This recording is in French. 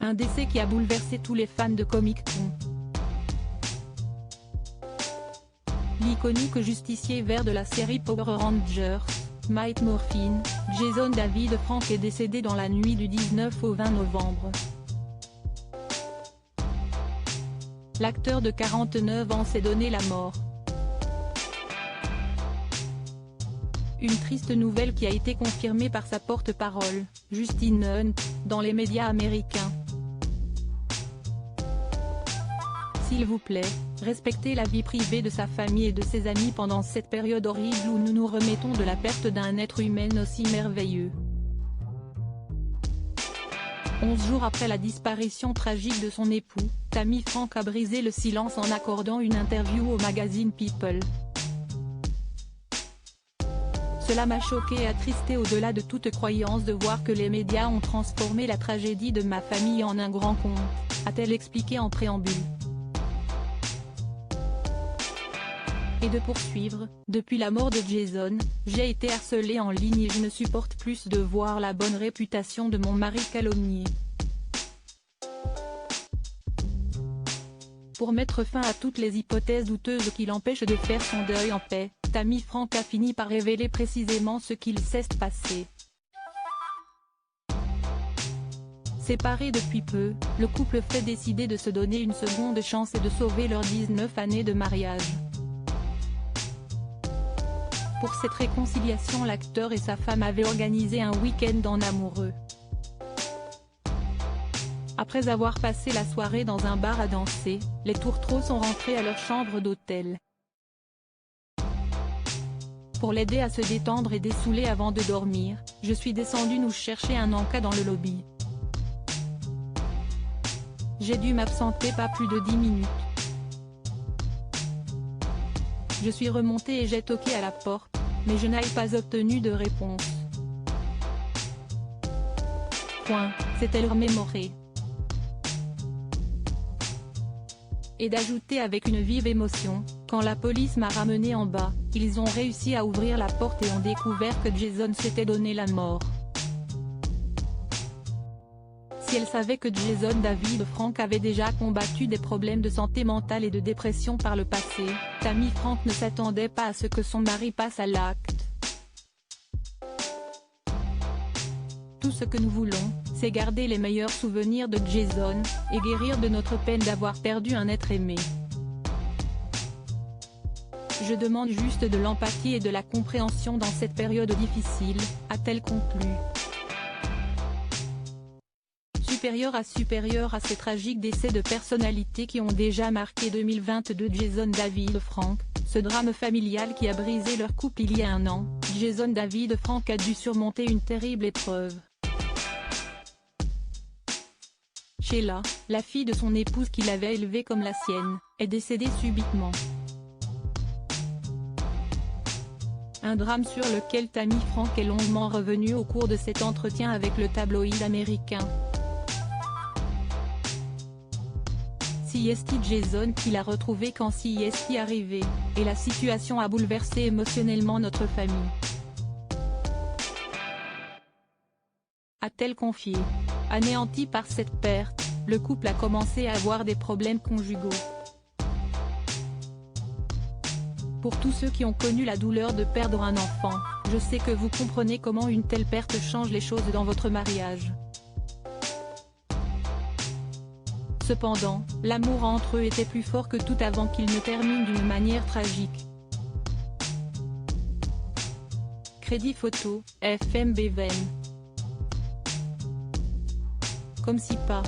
Un décès qui a bouleversé tous les fans de Comic-Con. L'iconique justicier vert de la série Power Rangers, Might Morphin, Jason David Frank est décédé dans la nuit du 19 au 20 novembre. L'acteur de 49 ans s'est donné la mort. Une triste nouvelle qui a été confirmée par sa porte-parole, Justine Hunt, dans les médias américains. S'il vous plaît, respectez la vie privée de sa famille et de ses amis pendant cette période horrible où nous nous remettons de la perte d'un être humain aussi merveilleux. 11 jours après la disparition tragique de son époux, Tammy Frank a brisé le silence en accordant une interview au magazine People. Cela m'a choqué et attristé au-delà de toute croyance de voir que les médias ont transformé la tragédie de ma famille en un grand conte, a-t-elle expliqué en préambule. Et de poursuivre, depuis la mort de Jason, j'ai été harcelée en ligne et je ne supporte plus de voir la bonne réputation de mon mari calomniée. Pour mettre fin à toutes les hypothèses douteuses qui l'empêchent de faire son deuil en paix, Tammy Frank a fini par révéler précisément ce qu'il s'est passé. Séparé depuis peu, le couple fait décider de se donner une seconde chance et de sauver leurs 19 années de mariage. Pour cette réconciliation, l'acteur et sa femme avaient organisé un week-end en amoureux. Après avoir passé la soirée dans un bar à danser, les tourtereaux sont rentrés à leur chambre d'hôtel. Pour l'aider à se détendre et dessouler avant de dormir, je suis descendue nous chercher un encas dans le lobby. J'ai dû m'absenter pas plus de 10 minutes. Je suis remontée et j'ai toqué à la porte, mais je n'ai pas obtenu de réponse. S'est-elle remémorée. Et d'ajouter avec une vive émotion, quand la police m'a ramené en bas, ils ont réussi à ouvrir la porte et ont découvert que Jason s'était donné la mort. Si elle savait que Jason David Frank avait déjà combattu des problèmes de santé mentale et de dépression par le passé, Tammy Frank ne s'attendait pas à ce que son mari passe à l'acte. Tout ce que nous voulons, c'est garder les meilleurs souvenirs de Jason, et guérir de notre peine d'avoir perdu un être aimé. Je demande juste de l'empathie et de la compréhension dans cette période difficile, a-t-elle conclu. Supérieur à ces tragiques décès de personnalités qui ont déjà marqué 2022 Jason David Frank, ce drame familial qui a brisé leur couple il y a un an, Jason David Frank a dû surmonter une terrible épreuve. Sheila, la fille de son épouse qu'il avait élevée comme la sienne, est décédée subitement. Un drame sur lequel Tammy Frank est longuement revenu au cours de cet entretien avec le tabloïd américain. CST Jason qui l'a retrouvé quand CST arrivait, et la situation a bouleversé émotionnellement notre famille. A-t-elle confié. Anéanti par cette perte, le couple a commencé à avoir des problèmes conjugaux. Pour tous ceux qui ont connu la douleur de perdre un enfant, je sais que vous comprenez comment une telle perte change les choses dans votre mariage. Cependant, l'amour entre eux était plus fort que tout avant qu'il ne termine d'une manière tragique. Crédit photo, FMB Ven. Comme si pas.